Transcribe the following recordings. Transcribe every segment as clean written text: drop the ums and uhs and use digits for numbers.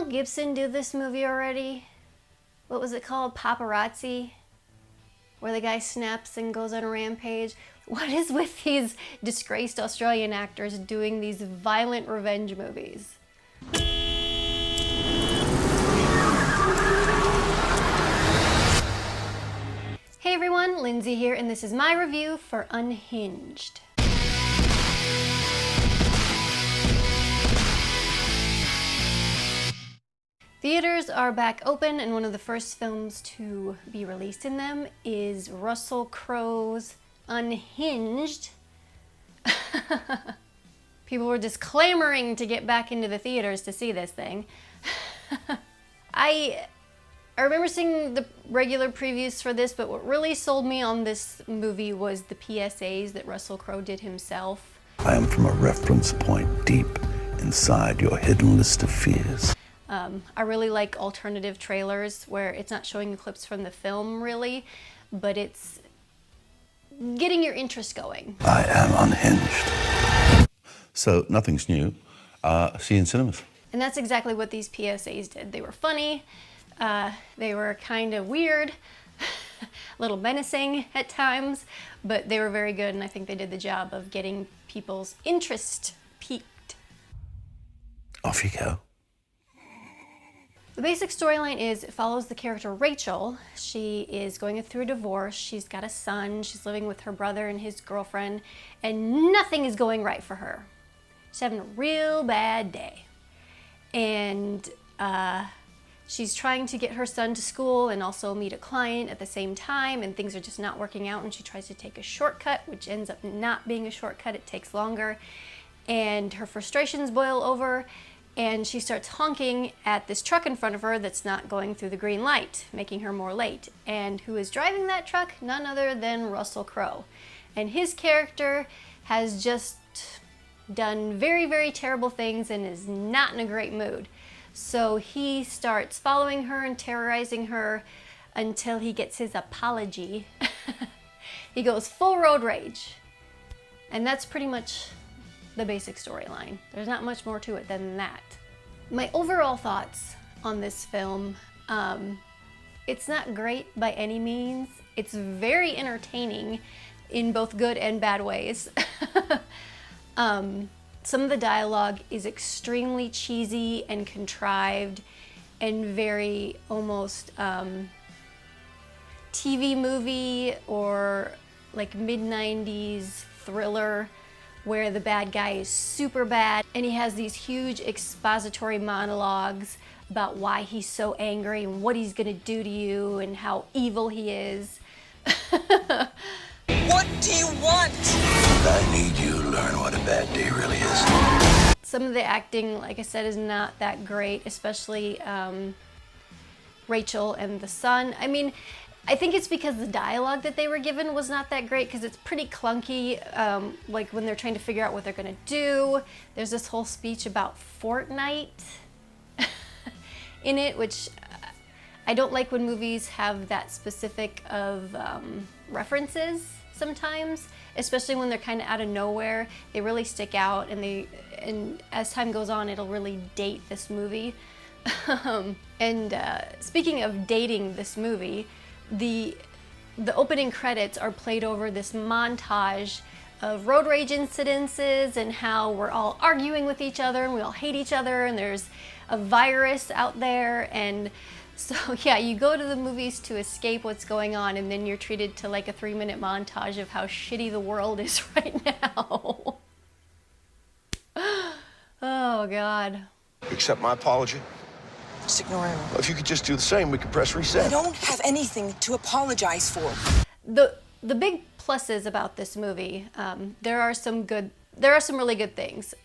Gibson do this movie already? What was it called? Paparazzi? Where the guy snaps and goes on a rampage. What is with these disgraced Australian actors doing these violent revenge movies? Hey everyone, Lindsay here, and this is my review for Unhinged. Theaters are back open, and one of the first films to be released in them is Russel Crowe's Unhinged. People were just clamoring to get back into the theaters to see this thing. I remember seeing the regular previews for this, but what really sold me on this movie was the PSAs that Russel Crowe did himself. I am from a reference point deep inside your hidden list of fears. I really like alternative trailers where it's not showing the clips from the film really, but it's getting your interest going. I am unhinged. So nothing's new. See you in cinemas. And that's exactly what these PSAs did. They were funny, they were kind of weird, a little menacing at times, but they were very good, and I think they did the job of getting people's interest piqued. Off you go. The basic storyline is it follows the character Rachel. She is going through a divorce. She's got a son. She's living with her brother and his girlfriend, and nothing is going right for her. She's having a real bad day. And she's trying to get her son to school and also meet a client at the same time, and things are just not working out, and she tries to take a shortcut, which ends up not being a shortcut. It takes longer, and her frustrations boil over, and she starts honking at this truck in front of her that's not going through the green light, making her more late. And who is driving that truck? None other than Russel Crowe. And his character has just done very, very terrible things and is not in a great mood. So he starts following her and terrorizing her until he gets his apology. He goes full road rage. And that's pretty much the basic storyline. There's not much more to it than that. My overall thoughts on this film, it's not great by any means. It's very entertaining in both good and bad ways. Some of the dialogue is extremely cheesy and contrived and very almost TV movie or like mid-90s thriller, where the bad guy is super bad and he has these huge expository monologues about why he's so angry and what he's gonna do to you and how evil he is. What do you want? I need you to learn what a bad day really is. Some of the acting, like I said, is not that great, especially Rachel and the son. I mean, I think it's because the dialogue that they were given was not that great, because it's pretty clunky, like when they're trying to figure out what they're gonna do. There's this whole speech about Fortnite in it, which I don't like when movies have that specific of references sometimes, especially when they're kind of out of nowhere. They really stick out, and as time goes on, it'll really date this movie. Speaking of dating this movie, the opening credits are played over this montage of road rage incidences and how we're all arguing with each other and we all hate each other and there's a virus out there. And so yeah, you go to the movies to escape what's going on, and then you're treated to like a 3-minute montage of how shitty the world is right now. Oh God. Accept my apology. Just ignore him. Well, if you could just do the same, we could press reset. I don't have anything to apologize for. The big pluses about this movie, there are some really good things.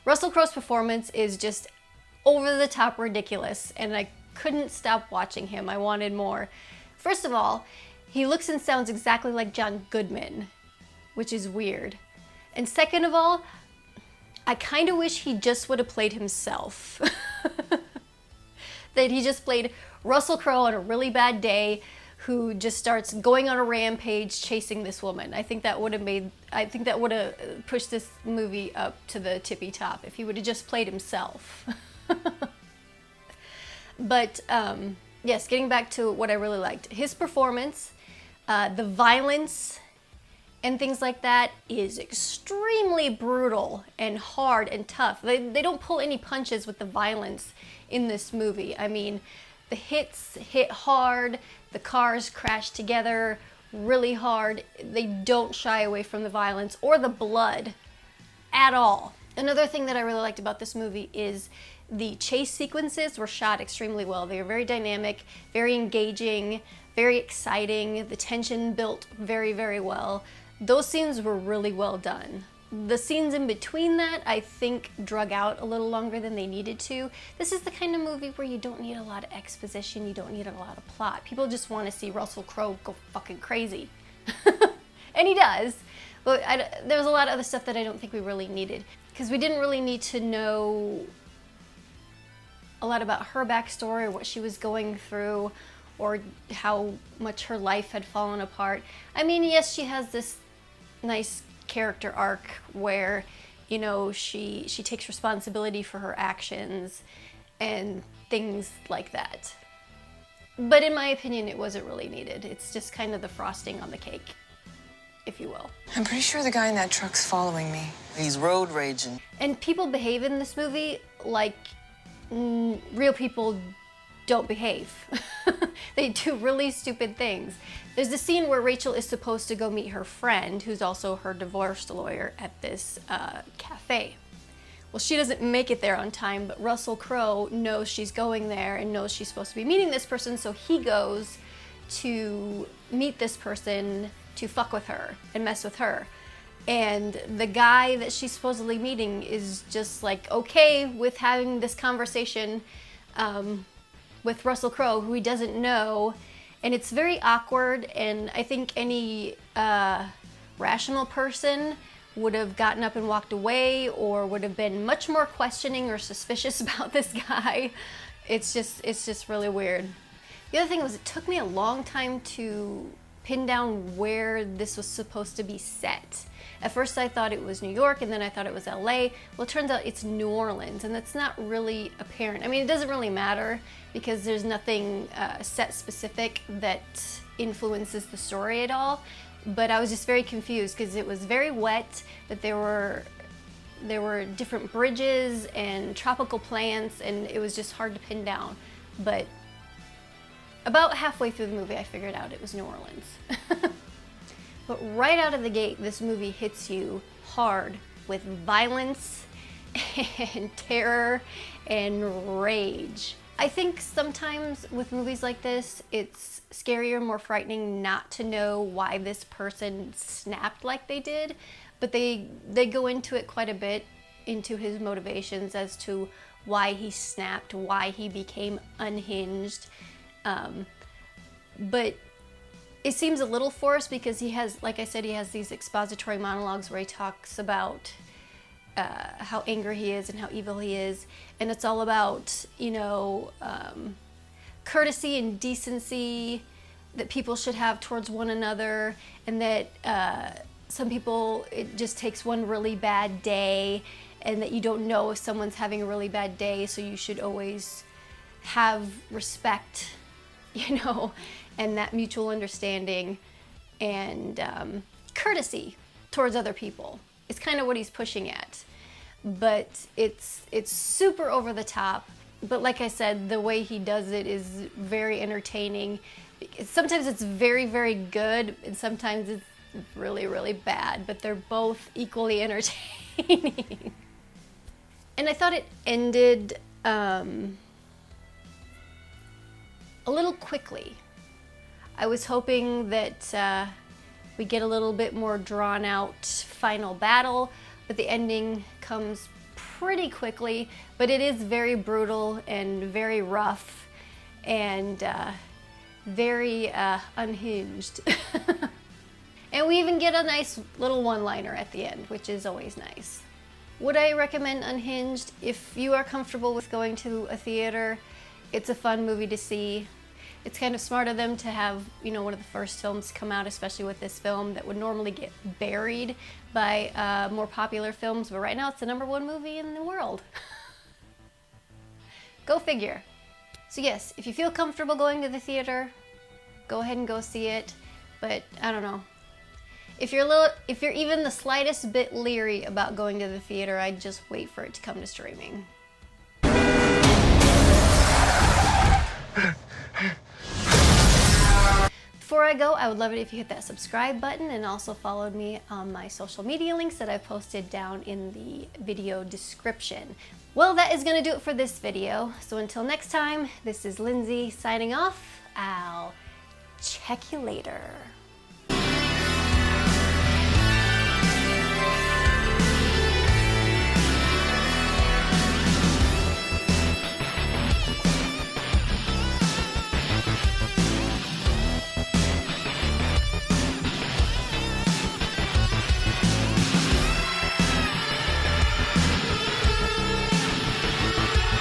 Russel Crowe's performance is just over the top ridiculous, and I couldn't stop watching him. I wanted more. First of all, he looks and sounds exactly like John Goodman, which is weird. And second of all, I kind of wish he just would have played himself. That he just played Russel Crowe on a really bad day who just starts going on a rampage chasing this woman. I think that would have pushed this movie up to the tippy top if he would have just played himself. But yes, getting back to what I really liked. His performance, the violence and things like that is extremely brutal and hard and tough. They don't pull any punches with the violence in this movie. I mean, the hits hit hard, the cars crash together really hard. They don't shy away from the violence or the blood at all. Another thing that I really liked about this movie is the chase sequences were shot extremely well. They were very dynamic, very engaging, very exciting. The tension built very, very well. Those scenes were really well done. The scenes in between that, I think, drug out a little longer than they needed to. This is the kind of movie where you don't need a lot of exposition, you don't need a lot of plot. People just want to see Russel Crowe go fucking crazy. And he does. But there was a lot of other stuff that I don't think we really needed. Because we didn't really need to know a lot about her backstory or what she was going through or how much her life had fallen apart. I mean, yes, she has this nice character arc where, you know, she takes responsibility for her actions and things like that. But in my opinion, it wasn't really needed. It's just kind of the frosting on the cake, if you will. I'm pretty sure the guy in that truck's following me. He's road raging. And people behave in this movie like real people don't behave. They do really stupid things. There's a scene where Rachel is supposed to go meet her friend, who's also her divorce lawyer, at this cafe. Well, she doesn't make it there on time, but Russel Crowe knows she's going there and knows she's supposed to be meeting this person, so he goes to meet this person to fuck with her and mess with her. And the guy that she's supposedly meeting is just like okay with having this conversation with Russel Crowe, who he doesn't know. And it's very awkward, and I think any rational person would have gotten up and walked away or would have been much more questioning or suspicious about this guy. It's just really weird. The other thing was it took me a long time to pin down where this was supposed to be set. At first I thought it was New York, and then I thought it was LA. Well, it turns out it's New Orleans, and that's not really apparent. I mean, it doesn't really matter because there's nothing set specific that influences the story at all. But I was just very confused because it was very wet, but there were different bridges and tropical plants, and it was just hard to pin down. But about halfway through the movie, I figured out it was New Orleans. But right out of the gate, this movie hits you hard with violence and terror and rage. I think sometimes with movies like this, it's scarier, more frightening not to know why this person snapped like they did, but they go into it quite a bit, into his motivations as to why he snapped, why he became unhinged. But it seems a little forced because he has, like I said, he has these expository monologues where he talks about how angry he is and how evil he is, and it's all about, you know, courtesy and decency that people should have towards one another, and that some people, it just takes one really bad day, and that you don't know if someone's having a really bad day, so you should always have respect, you know, and that mutual understanding and courtesy towards other people. It's kind of what he's pushing at. But it's super over the top. But like I said, the way he does it is very entertaining. Sometimes it's very, very good, and sometimes it's really, really bad. But they're both equally entertaining. And I thought it ended a little quickly. I was hoping that we get a little bit more drawn out final battle, but the ending comes pretty quickly. But it is very brutal and very rough and very unhinged. And we even get a nice little one-liner at the end, which is always nice. Would I recommend Unhinged? If you are comfortable with going to a theater, it's a fun movie to see. It's kind of smart of them to have, you know, one of the first films come out, especially with this film that would normally get buried by more popular films, but right now it's the #1 movie in the world. Go figure. So yes, if you feel comfortable going to the theater, go ahead and go see it. But I don't know. If you're even the slightest bit leery about going to the theater, I'd just wait for it to come to streaming. Before I go, I would love it if you hit that subscribe button and also followed me on my social media links that I've posted down in the video description. Well, that is gonna do it for this video. So until next time, this is Lindsay signing off. I'll check you later.